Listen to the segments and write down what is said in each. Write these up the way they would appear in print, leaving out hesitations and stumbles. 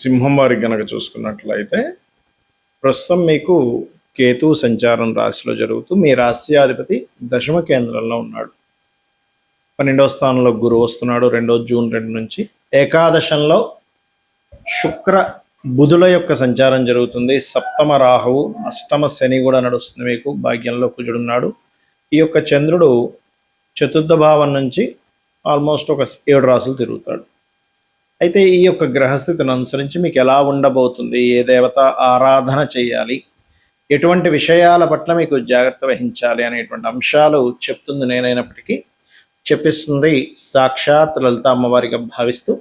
సింహం వారికి గనక చూసుకున్నట్లయితే ప్రస్తుతం మీకు కేతు సంచారం రాశిలో జరుగుతూ మీ రాశ్యాధిపతి దశమ కేంద్రంలో ఉన్నాడు. 12వ స్థానంలో గురువు వస్తున్నాడు 2 జూన్ 2 నుంచి. ఏకాదశంలో శుక్ర బుధుల యొక్క సంచారం జరుగుతుంది. సప్తమ రాహువు, అష్టమ శని కూడా నడుస్తుంది. మీకు భాగ్యంలో కుజుడున్నాడు. ఈ యొక్క చంద్రుడు చతుర్థ భావం నుంచి ఆల్మోస్ట్ ఒక 7 రాసులు తిరుగుతాడు. అయితే ఈ యొక్క గ్రహస్థితిని అనుసరించి మీకు ఎలా ఉండబోతుంది, ఏ దేవత ఆరాధన చేయాలి, ఎటువంటి విషయాల పట్ల మీకు జాగ్రత్త వహించాలి అనేటువంటి అంశాలు చెప్తుంది నేనైనప్పటికీ చెప్పిస్తుంది సాక్షాత్ లలిత అమ్మవారిగా భావిస్తూ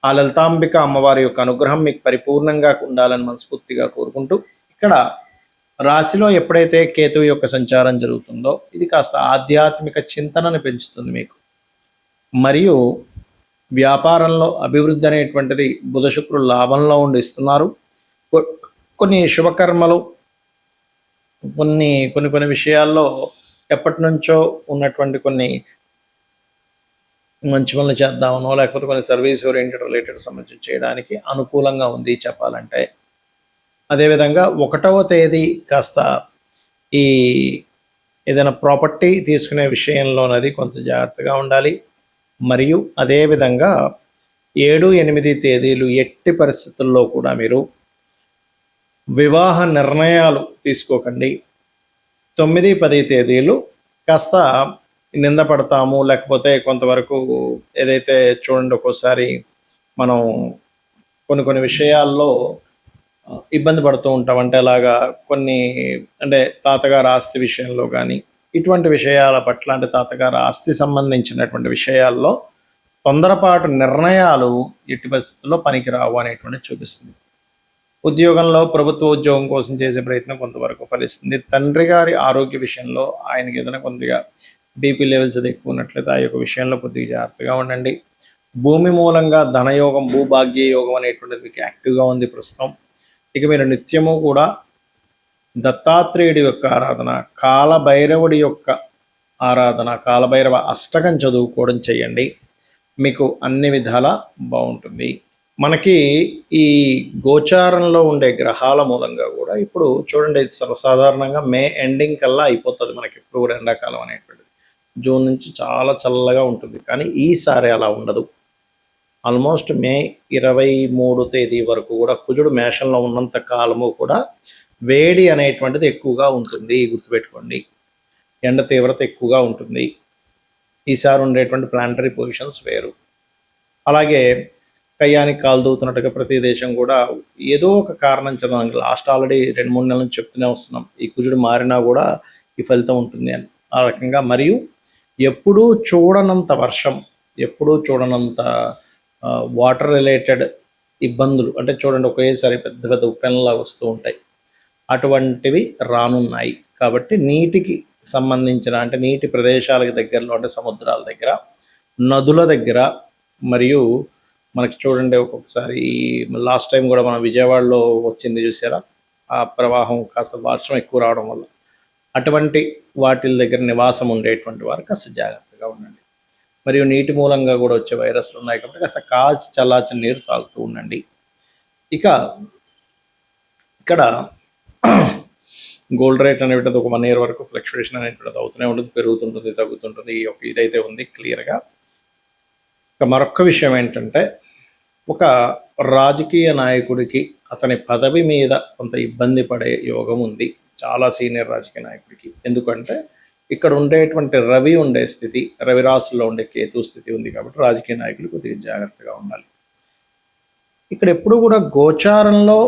ఆ లలితాంబిక అమ్మవారి యొక్క అనుగ్రహం మీకు పరిపూర్ణంగా ఉండాలని మనస్ఫూర్తిగా కోరుకుంటూ, ఇక్కడ రాశిలో ఎప్పుడైతే కేతువు యొక్క సంచారం జరుగుతుందో ఇది కాస్త ఆధ్యాత్మిక చింతనను పెంచుతుంది మీకు. మరియు వ్యాపారంలో అభివృద్ధి అనేటువంటిది బుధ శుక్రులు లాభంలో ఉండి ఇస్తున్నారు. కొన్ని శుభకర్మలు, కొన్ని విషయాల్లో ఎప్పటి నుంచో ఉన్నటువంటి కొన్ని మంచి పనులు చేద్దామనో లేకపోతే కొన్ని సర్వీస్ ఓరియంటెడ్ రిలేటెడ్ సంబంధించి చేయడానికి అనుకూలంగా ఉంది చెప్పాలంటే. అదేవిధంగా 1వ తేదీ కాస్త ఈ ఏదైనా ప్రాపర్టీ తీసుకునే విషయంలోనది కొంత జాగ్రత్తగా ఉండాలి. మరియు అదేవిధంగా 7, 8 తేదీలు ఎట్టి పరిస్థితుల్లో కూడా మీరు వివాహ నిర్ణయాలు తీసుకోకండి. 9, 10 తేదీలు కాస్త నిందపడతాము, లేకపోతే కొంతవరకు ఏదైతే చూడండి ఒక్కోసారి మనం కొన్ని విషయాల్లో ఇబ్బంది పడుతూ ఉంటాం. అంటే అలాగా అంటే తాతగారు ఆస్తి విషయంలో కానీ ఇటువంటి విషయాల పట్ల, అంటే తాతగారు ఆస్తి సంబంధించినటువంటి విషయాల్లో తొందరపాటు నిర్ణయాలు ఎట్టి పరిస్థితుల్లో పనికిరావు అనేటువంటి చూపిస్తుంది. ఉద్యోగంలో ప్రభుత్వ ఉద్యోగం కోసం చేసే ప్రయత్నం కొంతవరకు ఫలిస్తుంది. తండ్రి గారి ఆరోగ్య విషయంలో ఆయనకి ఏదైనా కొద్దిగా బీపీ లెవెల్స్ అది ఎక్కువ ఉన్నట్లయితే ఆ యొక్క విషయంలో కొద్దిగా జాగ్రత్తగా ఉండండి. భూమి మూలంగా ధనయోగం, భూభాగ్య యోగం అనేటువంటిది మీకు యాక్టివ్గా ఉంది ప్రస్తుతం. ఇక మీరు నిత్యము కూడా దత్తాత్రేయుడి యొక్క ఆరాధన, కాలభైరవుడి యొక్క ఆరాధన, కాలభైరవ అష్టకం చదువుకోవడం చేయండి. మీకు అన్ని విధాలా బాగుంటుంది. మనకి ఈ గోచారంలో ఉండే గ్రహాల మూలంగా కూడా ఇప్పుడు చూడండి సర్వసాధారణంగా మే ఎండింగ్ కల్లా అయిపోతుంది మనకి ఇప్పుడు కూడా ఎండాకాలం అనేటువంటిది. జూన్ నుంచి చాలా చల్లగా ఉంటుంది, కానీ ఈసారి అలా ఉండదు. ఆల్మోస్ట్ మే 23 తేదీ వరకు కూడా కుజుడు మేషంలో ఉన్నంత కాలము కూడా వేడి అనేటువంటిది ఎక్కువగా ఉంటుంది. గుర్తుపెట్టుకోండి, ఎండ తీవ్రత ఎక్కువగా ఉంటుంది. ఈసారి ఉండేటువంటి ప్లానటరీ పొజిషన్స్ వేరు. అలాగే కయ్యానికి కాలు దూతున్నట్టుగా ప్రతి దేశం కూడా ఏదో ఒక కారణం చదవండి. లాస్ట్ ఆల్రెడీ 2-3 నెలల నుంచి చెప్తూనే వస్తున్నాం, ఈ కుజుడు మారినా కూడా ఈ ఫలితం ఉంటుంది అని. ఆ రకంగా మరియు ఎప్పుడూ చూడనంత వర్షం, ఎప్పుడూ చూడనంత వాటర్ రిలేటెడ్ ఇబ్బందులు, అంటే చూడండి ఒకేసారి పెద్ద పెద్ద ఉప్పెనలా వస్తూ ఉంటాయి, అటువంటివి రానున్నాయి. కాబట్టి నీటికి సంబంధించిన, అంటే నీటి ప్రదేశాలకు దగ్గరలో, అంటే సముద్రాల దగ్గర, నదుల దగ్గర, మరియు మనకి చూడండి ఒక్కొక్కసారి లాస్ట్ టైం కూడా మన విజయవాడలో వచ్చింది చూసారా, ఆ ప్రవాహం కాస్త వర్షం ఎక్కువ రావడం వల్ల అటువంటి వాటి దగ్గర నివాసం ఉండేటువంటి వారు కాస్త జాగ్రత్తగా ఉండండి. మరియు నీటి మూలంగా కూడా వచ్చే వైరస్లు ఉన్నాయి కాబట్టి కాస్త కాచి చల్లార్చిన నీరు తాగుతూ ఉండండి. ఇక ఇక్కడ గోల్డ్ రేట్ అనేటువంటిది ఒక 1 year వరకు ఫ్లక్చువేషన్ అనేటువంటిది అవుతూనే ఉంటుంది, పెరుగుతుంటుంది, తగ్గుతుంటుంది. ఈ యొక్క ఇదైతే ఉంది క్లియర్గా. ఇక మరొక విషయం ఏంటంటే, ఒక రాజకీయ నాయకుడికి అతని పదవి మీద కొంత ఇబ్బంది పడే యోగం ఉంది, చాలా సీనియర్ రాజకీయ నాయకుడికి. ఎందుకంటే ఇక్కడ ఉండేటువంటి రవి ఉండే స్థితి, రవి రాశుల్లో ఉండే కేతు స్థితి ఉంది కాబట్టి రాజకీయ నాయకులు కొద్దిగా జాగ్రత్తగా ఉండాలి. ఇక్కడ ఎప్పుడు కూడా గోచారంలో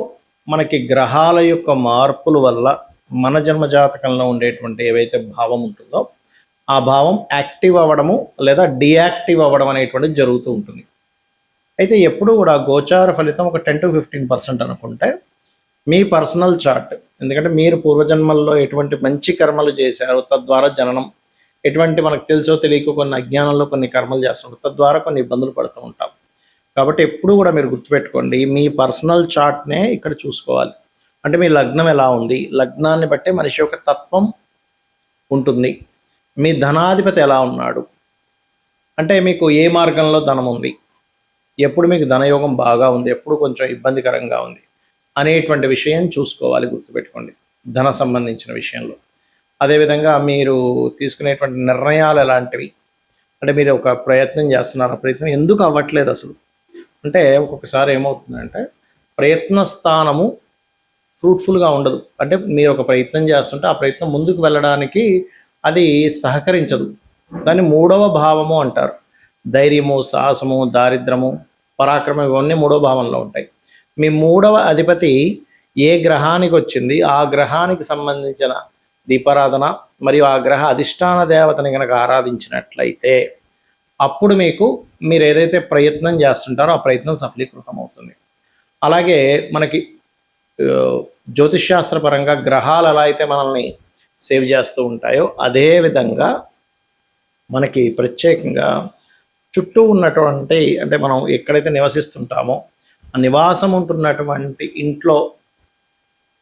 మనకి గ్రహాల యొక్క మార్పుల వల్ల మన జన్మ జాతకంలో ఉండేటువంటి ఏవైతే భావం ఉంటుందో ఆ భావం యాక్టివ్ అవ్వడము లేదా డియాక్టివ్ అవ్వడం అనేటువంటిది జరుగుతూ ఉంటుంది. అయితే ఎప్పుడు కూడా గోచార ఫలితం ఒక 10 to 15% అనుకుంటే మీ పర్సనల్ చార్ట్, ఎందుకంటే మీరు పూర్వజన్మల్లో ఎటువంటి మంచి కర్మలు చేశారో తద్వారా జననం, ఎటువంటి మనకు తెలుసో తెలియక కొన్ని అజ్ఞానంలో కొన్ని కర్మలు చేస్తుంటాం, తద్వారా కొన్ని ఇబ్బందులు పడుతూ ఉంటాం. కాబట్టి ఎప్పుడు కూడా మీరు గుర్తుపెట్టుకోండి, మీ పర్సనల్ చార్ట్నే ఇక్కడ చూసుకోవాలి. అంటే మీ లగ్నం ఎలా ఉంది, లగ్నాన్ని బట్టే మనిషి యొక్క తత్వం ఉంటుంది. మీ ధనాధిపతి ఎలా ఉన్నాడు, అంటే మీకు ఏ మార్గంలో ధనం ఉంది, ఎప్పుడు మీకు ధనయోగం బాగా ఉంది, ఎప్పుడు కొంచెం ఇబ్బందికరంగా ఉంది అనేటువంటి విషయం చూసుకోవాలి, గుర్తుపెట్టుకోండి ధన సంబంధించిన విషయంలో. అదేవిధంగా మీరు తీసుకునేటువంటి నిర్ణయాలు ఎలాంటివి, అంటే మీరు ఒక ప్రయత్నం చేస్తున్నారు, ఆ ప్రయత్నం ఎందుకు అవ్వట్లేదు అసలు అంటే ఒక్కొక్కసారి ఏమవుతుందంటే ప్రయత్న స్థానము ఫ్రూట్ఫుల్గా ఉండదు. అంటే మీరు ఒక ప్రయత్నం చేస్తుంటే ఆ ప్రయత్నం ముందుకు వెళ్ళడానికి అది సహకరించదు. దాన్ని మూడవ భావము అంటారు. ధైర్యము, సాహసము, దారిద్రము, పరాక్రమం ఇవన్నీ మూడవ భావంలో ఉంటాయి. మీ మూడవ అధిపతి ఏ గ్రహానికి వచ్చింది, ఆ గ్రహానికి సంబంధించిన దీపారాధన మరియు ఆ గ్రహ అధిష్టాన దేవతని కనుక ఆరాధించినట్లయితే అప్పుడు మీరు ఏదైతే ప్రయత్నం చేస్తుంటారో ఆ ప్రయత్నం సఫలీకృతం అవుతుంది. అలాగే మనకి జ్యోతిష్శాస్త్రపరంగా గ్రహాలు ఎలా అయితే మనల్ని సేవ్ చేస్తూ ఉంటాయో అదే విధంగా మనకి ప్రత్యేకంగా చుట్టూ ఉన్నటువంటి, అంటే మనం ఎక్కడైతే నివసిస్తుంటామో ఆ నివాసం ఉంటున్నటువంటి ఇంట్లో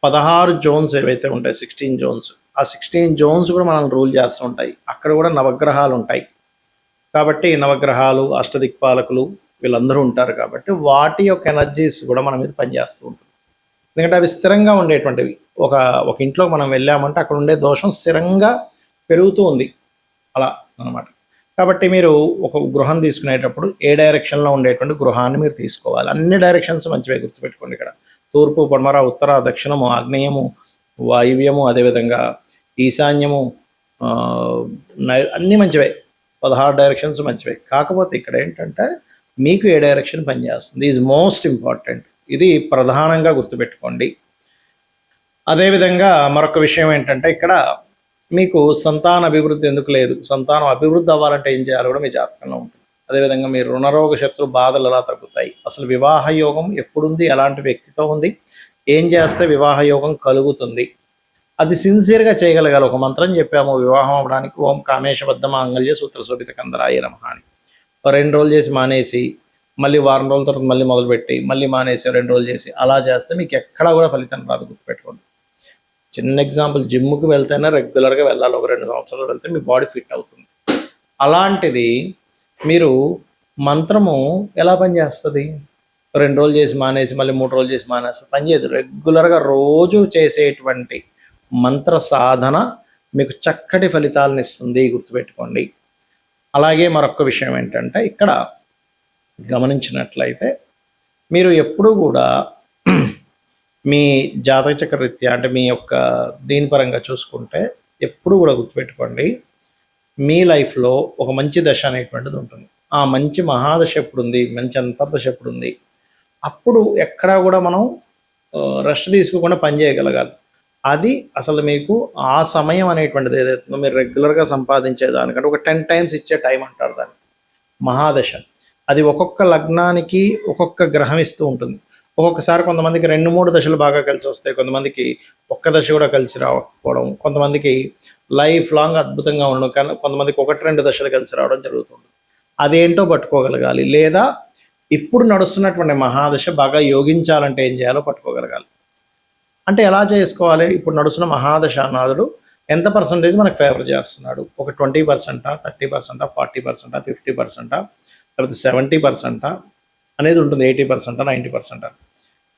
16 జోన్స్ ఏవైతే ఉంటాయి, 16 జోన్స్, ఆ 16 జోన్స్ కూడా మనల్ని రూల్ చేస్తూ ఉంటాయి. అక్కడ కూడా నవగ్రహాలు ఉంటాయి కాబట్టి నవగ్రహాలు, అష్టదిక్పాలకులు వీళ్ళందరూ ఉంటారు కాబట్టి వాటి యొక్క ఎనర్జీస్ కూడా మన మీద పనిచేస్తూ ఉంటుంది. ఎందుకంటే అవి స్థిరంగా ఉండేటువంటివి. ఒక ఇంట్లో మనం వెళ్ళామంటే అక్కడ ఉండే దోషం స్థిరంగా పెరుగుతూ ఉంది అలా అనమాట. కాబట్టి మీరు ఒక గృహం తీసుకునేటప్పుడు ఏ డైరెక్షన్లో ఉండేటువంటి గృహాన్ని మీరు తీసుకోవాలి. అన్ని డైరెక్షన్స్ మంచివే, గుర్తుపెట్టుకోండి. ఇక్కడ తూర్పు, పడమర, ఉత్తర, దక్షిణము, ఆగ్నేయము, వాయువ్యము, అదేవిధంగా ఈశాన్యము, అన్నీ మంచివే. 16 డైరెక్షన్స్ మంచివే. కాకపోతే ఇక్కడ ఏంటంటే మీకు ఏ డైరెక్షన్ పనిచేస్తుంది ఈజ్ మోస్ట్ ఇంపార్టెంట్. ఇది ప్రధానంగా గుర్తుపెట్టుకోండి. అదేవిధంగా మరొక విషయం ఏంటంటే ఇక్కడ మీకు సంతాన అభివృద్ధి ఎందుకు లేదు, సంతానం అభివృద్ధి అవ్వాలంటే ఏం చేయాలో కూడా మీ జాతకంలో ఉంటుంది. అదేవిధంగా మీరు రుణరోగ శత్రు బాధలు ఎలా తగ్గుతాయి, అసలు వివాహ యోగం ఎప్పుడుంది, ఎలాంటి వ్యక్తితో ఉంది, ఏం చేస్తే వివాహ యోగం కలుగుతుంది, అది సిన్సియర్గా చేయగలగాలి. ఒక మంత్రం చెప్పాము వివాహం అవ్వడానికి, ఓం కామేశబద్ధ మాంగళ్య సూత్ర శోభిత కందరాయ నమః అని. 2 రోజులు చేసి మానేసి మళ్ళీ వారం రోజుల తర్వాత మళ్ళీ మొదలుపెట్టి మళ్ళీ మానేసి 2 రోజులు చేసి అలా చేస్తే మీకు ఎక్కడా కూడా ఫలితం రాదు, గుర్తుపెట్టుకోండి. చిన్న ఎగ్జాంపుల్, జిమ్కి వెళ్తేనే రెగ్యులర్గా వెళ్ళాలి. ఒక 2 సంవత్సరాలు వెళ్తే మీ బాడీ ఫిట్ అవుతుంది. అలాంటిది మీరు మంత్రము ఎలా పనిచేస్తుంది? 2 రోజులు చేసి మానేసి మళ్ళీ 3 రోజులు చేసి మానేస్తే పనిచేయదు. రెగ్యులర్గా రోజు చేసేటువంటి మంత్ర సాధన మీకు చక్కటి ఫలితాలను ఇస్తుంది, గుర్తుపెట్టుకోండి. అలాగే మరొక విషయం ఏంటంటే ఇక్కడ గమనించినట్లయితే మీరు ఎప్పుడూ కూడా మీ జాతక చక్ర రీత్యా, అంటే మీ యొక్క దీని పరంగా చూసుకుంటే ఎప్పుడు కూడా గుర్తుపెట్టుకోండి, మీ లైఫ్లో ఒక మంచి దశ అనేటువంటిది ఉంటుంది. ఆ మంచి మహాదశ ఎప్పుడుంది, మంచి అంతర్దశ ఎప్పుడుంది, అప్పుడు ఎక్కడా కూడా మనం రెస్ట్ తీసుకోకుండా పని చేయగలగాలి. అది అసలు మీకు ఆ సమయం అనేటువంటిది ఏదైతుందో మీరు రెగ్యులర్గా సంపాదించేదానికంటే ఒక 10 టైమ్స్ ఇచ్చే టైం అంటారు దాన్ని, మహాదశ. అది ఒక్కొక్క లగ్నానికి ఒక్కొక్క గ్రహం ఇస్తూ ఉంటుంది. ఒక్కొక్కసారి కొంతమందికి 2-3 దశలు బాగా కలిసి వస్తాయి, కొంతమందికి ఒక్క దశ కూడా కలిసి రాకపోవడం, కొంతమందికి లైఫ్ లాంగ్ అద్భుతంగా ఉండడం, కానీ కొంతమందికి 1-2 దశలు కలిసి రావడం జరుగుతుంది. అదేంటో పట్టుకోగలగాలి. లేదా ఇప్పుడు నడుస్తున్నటువంటి మహాదశ బాగా యోగించాలంటే ఏం చేయాలో పట్టుకోగలగాలి. అంటే ఎలా చేసుకోవాలి? ఇప్పుడు నడుస్తున్న మహాదశానాథుడు ఎంత పర్సంటేజ్ మనకు ఫేవర్ చేస్తున్నాడు? ఒక 20%, 30%, 40%, 50%, లేకపోతే 70% అనేది ఉంటుంది, 80%, 90%.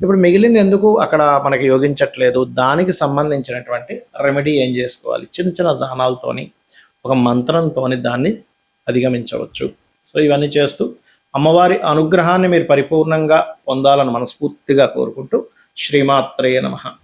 ఇప్పుడు మిగిలింది ఎందుకు అక్కడ మనకి యోగించట్లేదు? దానికి సంబంధించినటువంటి రెమెడీ ఏం చేసుకోవాలి? చిన్న చిన్న దానాలతోని, ఒక మంత్రంతోని దాన్ని అధిగమించవచ్చు. సో ఇవన్నీ చేస్తూ అమ్మవారి అనుగ్రహాన్ని మీరు పరిపూర్ణంగా పొందాలని మనస్ఫూర్తిగా కోరుకుంటూ శ్రీమాత్రే నమః.